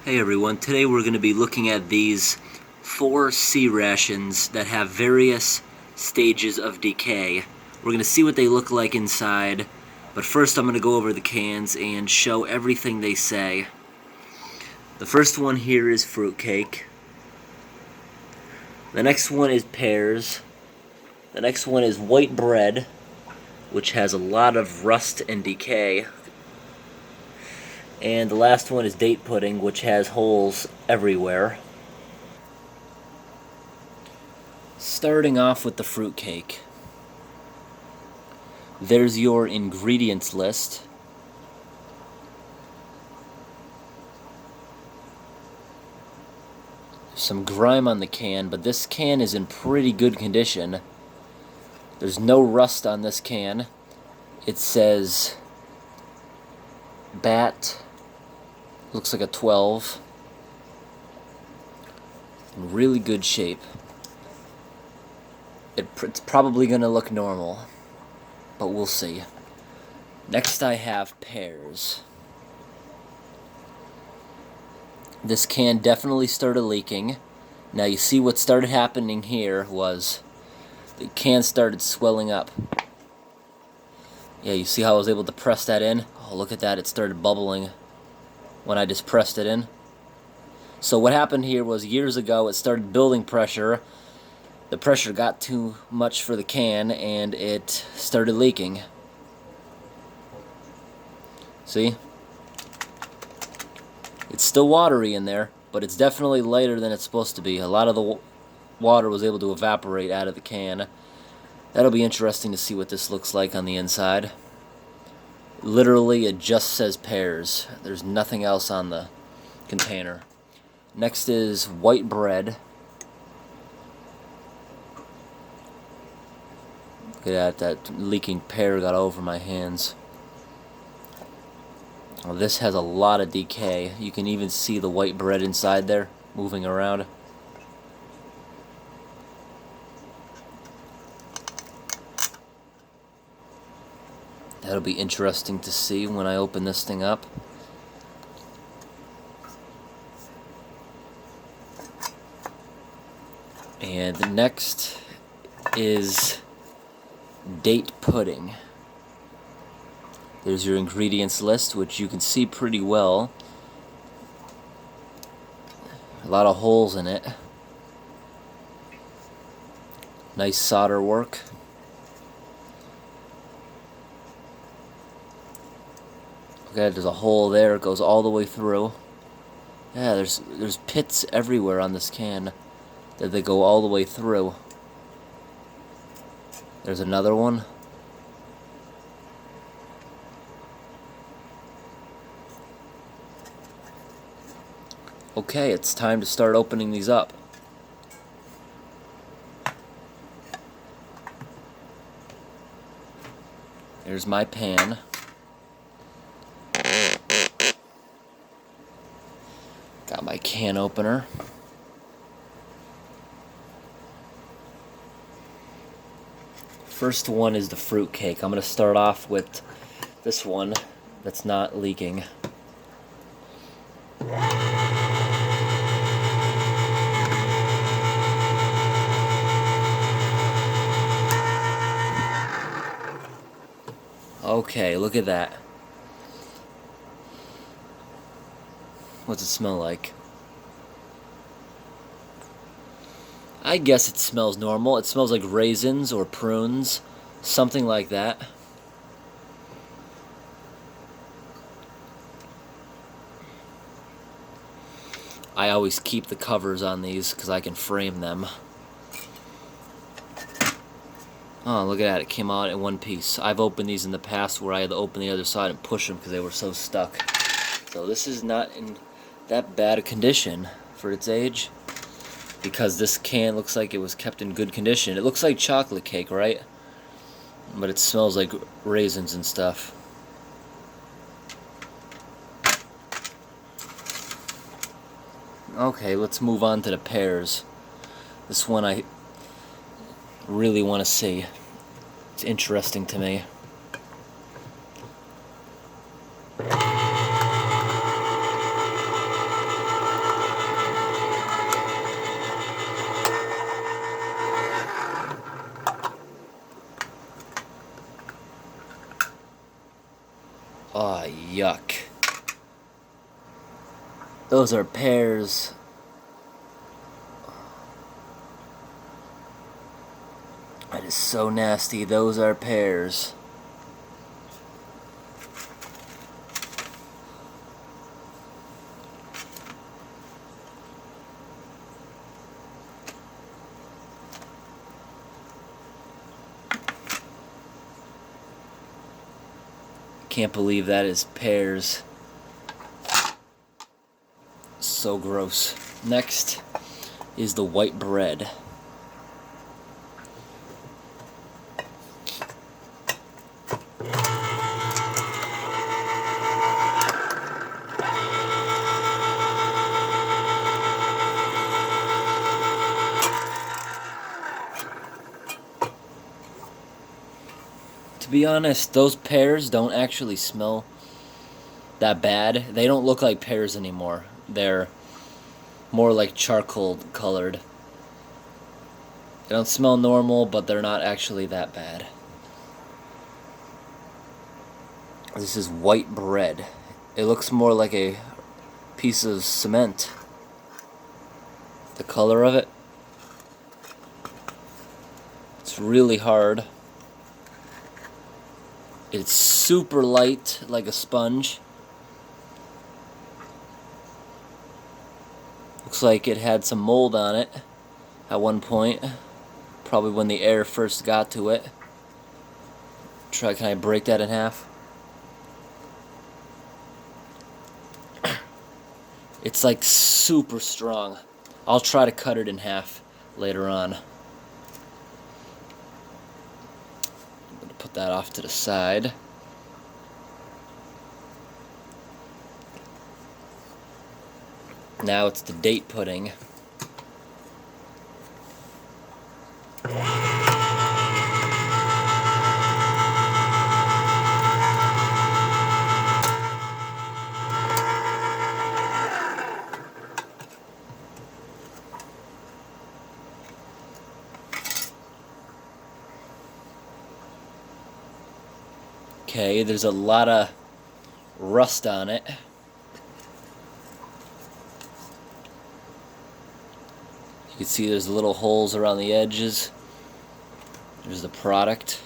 Hey everyone, today we're going to be looking at these 4 sea rations that have various stages of decay. We're going to see what they look like inside, but first I'm going to go over the cans and show everything they say. The first one here is Fruitcake. The next one is Pears. The next one is White Bread, which has a lot of rust and decay. And the last one is Date Pudding, which has holes everywhere. Starting off with the Fruitcake. There's your ingredients list. Some grime on the can, but this can is in pretty good condition. There's no rust on this can. It says Bat, looks like a 12. In really good shape. It's probably going to look normal, but we'll see. Next I have Pears. This can definitely started leaking. Now you see what started happening here was the can started swelling up. Yeah, you see how I was able to press that in? Oh, look at that, it started bubbling when I just pressed it in. So what happened here was years ago it started building pressure. The pressure got too much for the can and it started leaking. See? It's still watery in there, but it's definitely lighter than it's supposed to be. A lot of the water was able to evaporate out of the can. That'll be interesting to see what this looks like on the inside. Literally, it just says Pears. There's nothing else on the container. Next is White Bread. Look at that leaking pear got over my hands. Well, this has a lot of decay. You can even see the white bread inside there moving around. That'll be interesting to see when I open this thing up. And next is Date Pudding. There's your ingredients list, which you can see pretty well. A lot of holes in it. Nice solder work. Okay, there's a hole there, it goes all the way through. Yeah, there's pits everywhere on this can that they go all the way through. There's another one. Okay, it's time to start opening these up. Here's my pan. Got my can opener. First one is the Fruitcake. I'm going to start off with this one that's not leaking. Okay, look at that. What's it smell like? I guess it smells normal. It smells like raisins or prunes, something like that. I always keep the covers on these because I can frame them. Oh, look at that. It came out in one piece. I've opened these in the past where I had to open the other side and push them because they were so stuck. So this is not in that bad a condition for its age, because this can looks like it was kept in good condition. It looks like chocolate cake, right? But it smells like raisins and stuff. Okay, let's move on to the Pears. This one I really want to see. It's interesting to me. Ah, yuck. Those are pears. That is so nasty. Those are pears. Can't believe that is pears. So gross. Next is the white bread. To be honest, those pears don't actually smell that bad. They don't look like pears anymore. They're more like charcoal colored. They don't smell normal, but they're not actually that bad. This is white bread. It looks more like a piece of cement. The color of it. It's really hard. It's super light, like a sponge. Looks like it had some mold on it at one point. Probably when the air first got to it. Can I break that in half? It's like super strong. I'll try to cut it in half later on. I'm going to put that off to the side. Now it's the date pudding. Okay, there's a lot of rust on it. You can see there's little holes around the edges. There's the product.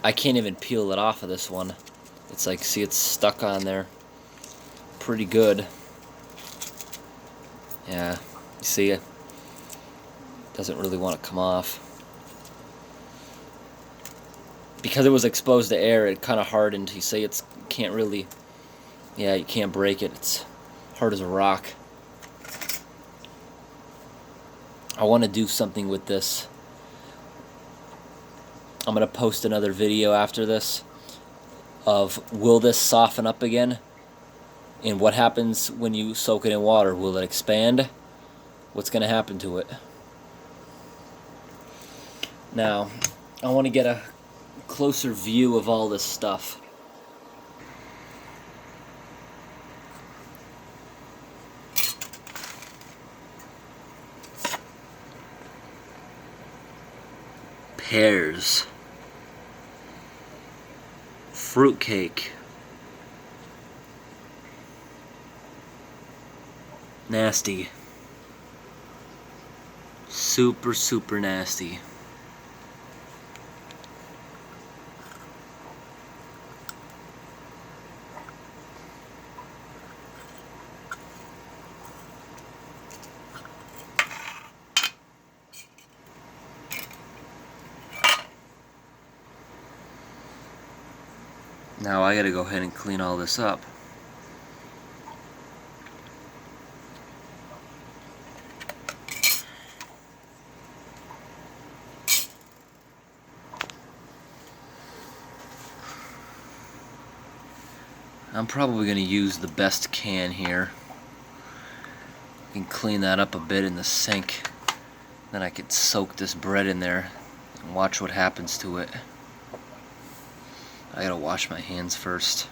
I can't even peel it off of this one. It's like, see, it's stuck on there. Pretty good. Yeah, you see it? Doesn't really want to come off. Because it was exposed to air, it kind of hardened. You see, it's can't really, yeah, you can't break it. It's hard as a rock. I want to do something with this. I'm going to post another video after this of will this soften up again? And what happens when you soak it in water? Will it expand? What's going to happen to it? Now, I want to get a closer view of all this stuff. Pears. Fruitcake. Nasty. Super, super nasty. Now I gotta go ahead and clean all this up. I'm probably going to use the best can here. I can clean that up a bit in the sink. Then I could soak this bread in there and watch what happens to it. I gotta wash my hands first.